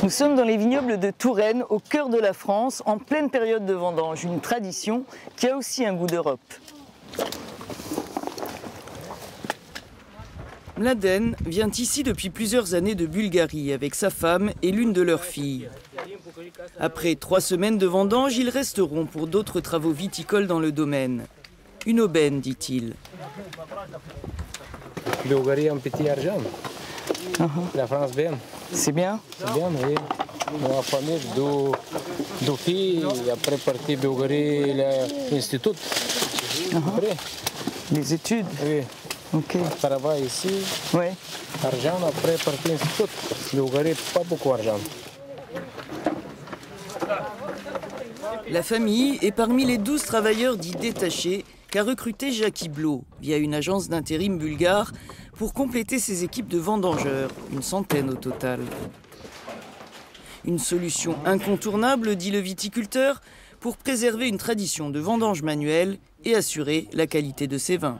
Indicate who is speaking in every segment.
Speaker 1: Nous sommes dans les vignobles de Touraine, au cœur de la France, en pleine période de vendange. Une tradition qui a aussi un goût d'Europe. Mladen vient ici depuis plusieurs années de Bulgarie avec sa femme et l'une de leurs filles. Après 3 semaines de vendange, ils resteront pour d'autres travaux viticoles dans le domaine. Une aubaine, dit-il.
Speaker 2: Bulgarie a un petit argent. La France bien.
Speaker 1: C'est bien?
Speaker 2: C'est bien, oui. Ma famille, 2 filles, après partie Bulgarie, l'institut. Après.
Speaker 1: Les études?
Speaker 2: Oui.
Speaker 1: Ok.
Speaker 2: Travail ici.
Speaker 1: Oui.
Speaker 2: Argent, après partie institut. Bulgarie, pas beaucoup d'argent.
Speaker 1: La famille est parmi les 12 travailleurs dits détachés qu'a recruté Jackie Blot via une agence d'intérim bulgare pour compléter ses équipes de vendangeurs, une centaine au total. Une solution incontournable, dit le viticulteur, pour préserver une tradition de vendange manuelle et assurer la qualité de ses vins.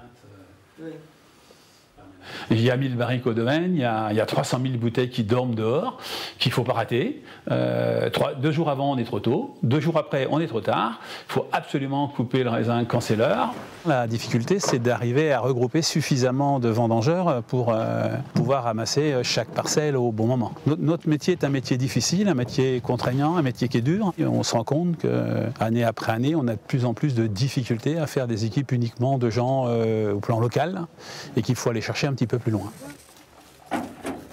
Speaker 3: Il y a 1000 barriques au domaine, il y a 300 000 bouteilles qui dorment dehors, qu'il ne faut pas rater. 2 jours avant, on est trop tôt. 2 jours après, on est trop tard. Il faut absolument couper le raisin quand c'est l'heure.
Speaker 4: La difficulté, c'est d'arriver à regrouper suffisamment de vendangeurs pour pouvoir ramasser chaque parcelle au bon moment. Notre métier est un métier difficile, un métier contraignant, un métier qui est dur. Et on se rend compte qu'année après année, on a de plus en plus de difficultés à faire des équipes uniquement de gens au plan local et qu'il faut aller chercher un petit peu plus loin.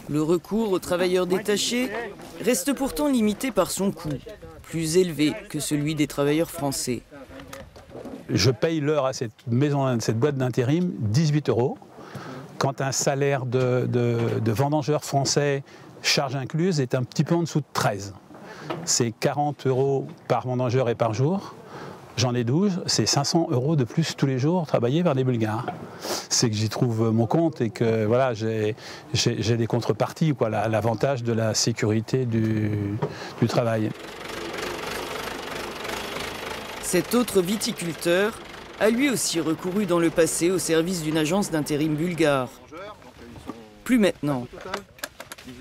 Speaker 1: Le recours aux travailleurs détachés reste pourtant limité par son coût, plus élevé que celui des travailleurs français.
Speaker 4: Je paye l'heure à cette boîte d'intérim 18 €, quand un salaire de vendangeur français, charge incluse, est un petit peu en dessous de 13. C'est 40 € par vendangeur et par jour. J'en ai 12, c'est 500 € de plus tous les jours travaillés par des Bulgares. C'est que j'y trouve mon compte et que voilà, j'ai des contreparties, l'avantage de la sécurité du travail.
Speaker 1: Cet autre viticulteur a lui aussi recouru dans le passé au service d'une agence d'intérim bulgare. Plus maintenant.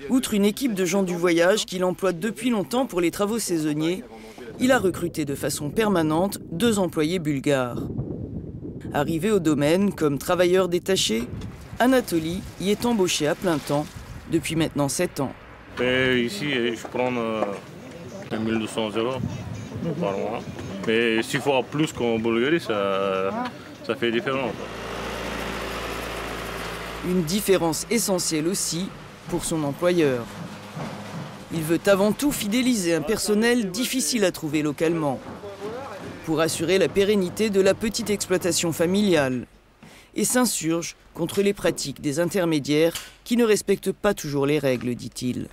Speaker 1: Outre une équipe de gens du voyage qu'il emploie depuis longtemps pour les travaux saisonniers, il a recruté de façon permanente 2 employés bulgares. Arrivé au domaine comme travailleur détaché, Anatoly y est embauché à plein temps depuis maintenant 7 ans.
Speaker 5: Et ici, je prends 1200 € par mois. Mais 6 fois plus qu'en Bulgarie, ça fait différence.
Speaker 1: Une différence essentielle aussi pour son employeur. Il veut avant tout fidéliser un personnel difficile à trouver localement, pour assurer la pérennité de la petite exploitation familiale, et s'insurge contre les pratiques des intermédiaires qui ne respectent pas toujours les règles, dit-il.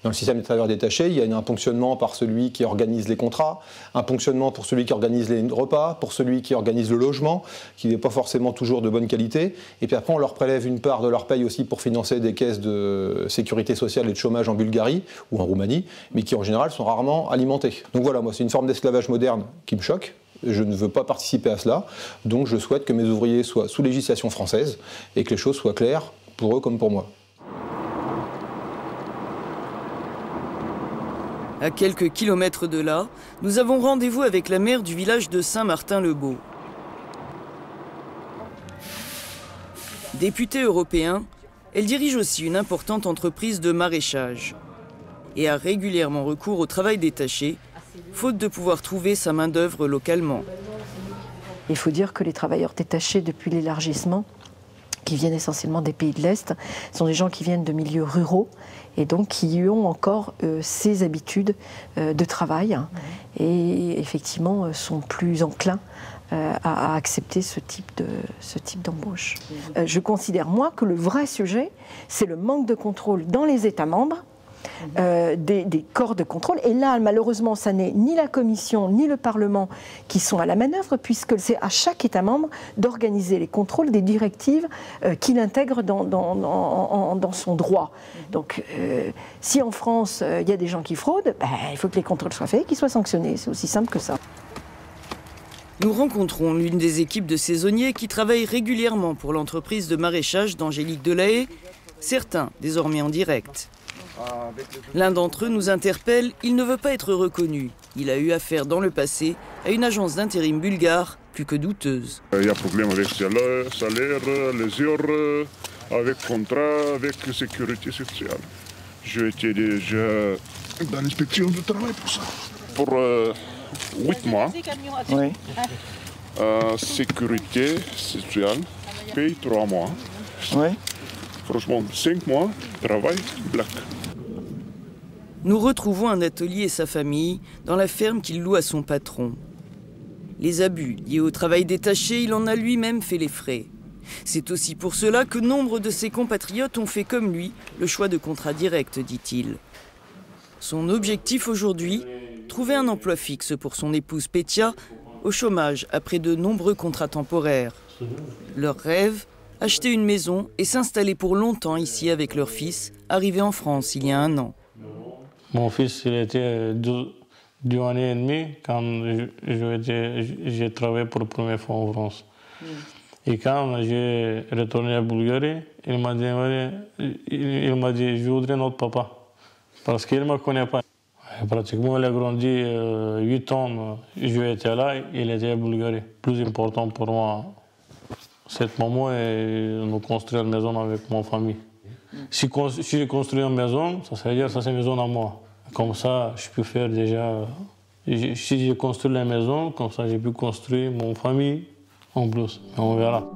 Speaker 6: Dans le système des travailleurs détachés, il y a un ponctionnement par celui qui organise les contrats, un ponctionnement pour celui qui organise les repas, pour celui qui organise le logement, qui n'est pas forcément toujours de bonne qualité. Et puis après, on leur prélève une part de leur paye aussi pour financer des caisses de sécurité sociale et de chômage en Bulgarie ou en Roumanie, mais qui en général sont rarement alimentées. Donc voilà, moi c'est une forme d'esclavage moderne qui me choque. Je ne veux pas participer à cela, donc je souhaite que mes ouvriers soient sous législation française et que les choses soient claires pour eux comme pour moi.
Speaker 1: À quelques kilomètres de là, nous avons rendez-vous avec la maire du village de Saint-Martin-le-Beau. Députée européen, elle dirige aussi une importante entreprise de maraîchage et a régulièrement recours au travail détaché, faute de pouvoir trouver sa main-d'œuvre localement.
Speaker 7: Il faut dire que les travailleurs détachés depuis l'élargissement, qui viennent essentiellement des pays de l'Est, sont des gens qui viennent de milieux ruraux et donc qui ont encore ces habitudes de travail et effectivement sont plus enclins à accepter ce type d'embauche. Je considère, moi, que le vrai sujet, c'est le manque de contrôle dans les États membres, des corps de contrôle. Et là, malheureusement, ça n'est ni la Commission ni le Parlement qui sont à la manœuvre, puisque c'est à chaque État membre d'organiser les contrôles des directives qu'il intègre dans son droit. Donc, si en France, il y a des gens qui fraudent, il faut que les contrôles soient faits et qu'ils soient sanctionnés. C'est aussi simple que ça.
Speaker 1: Nous rencontrons l'une des équipes de saisonniers qui travaille régulièrement pour l'entreprise de maraîchage d'Angélique Delahaye, certains désormais en direct. L'un d'entre eux nous interpelle, il ne veut pas être reconnu. Il a eu affaire dans le passé à une agence d'intérim bulgare plus que douteuse.
Speaker 8: Il y a problème avec salaire, les heures, avec contrat, avec sécurité sociale. J'ai été déjà dans l'inspection du travail pour ça. Pour 8 mois,
Speaker 2: Oui.
Speaker 8: sécurité sociale, paye 3 mois.
Speaker 2: Oui.
Speaker 8: Franchement, 5 mois, travail black.
Speaker 1: Nous retrouvons un atelier et sa famille dans la ferme qu'il loue à son patron. Les abus liés au travail détaché, il en a lui-même fait les frais. C'est aussi pour cela que nombre de ses compatriotes ont fait comme lui le choix de contrats directs, dit-il. Son objectif aujourd'hui, trouver un emploi fixe pour son épouse Petia, au chômage après de nombreux contrats temporaires. Leur rêve, acheter une maison et s'installer pour longtemps ici avec leur fils, arrivé en France il y a 1 an.
Speaker 5: Mon fils, il était 2 ans et demi quand j'ai travaillé pour la première fois en France. Et quand j'ai retourné à Bulgarie, il m'a dit, je voudrais notre papa. Parce qu'il ne me connaît pas. Et pratiquement, il a grandi 8 ans. Je étais là, il était à Bulgarie. Plus important pour moi, cet moment, est de construire une maison avec mon famille. Si j'ai construit une maison, ça veut dire que c'est une maison à moi. Comme ça, je peux faire déjà... Si j'ai construit la maison, comme ça, j'ai pu construire mon famille en plus. On verra.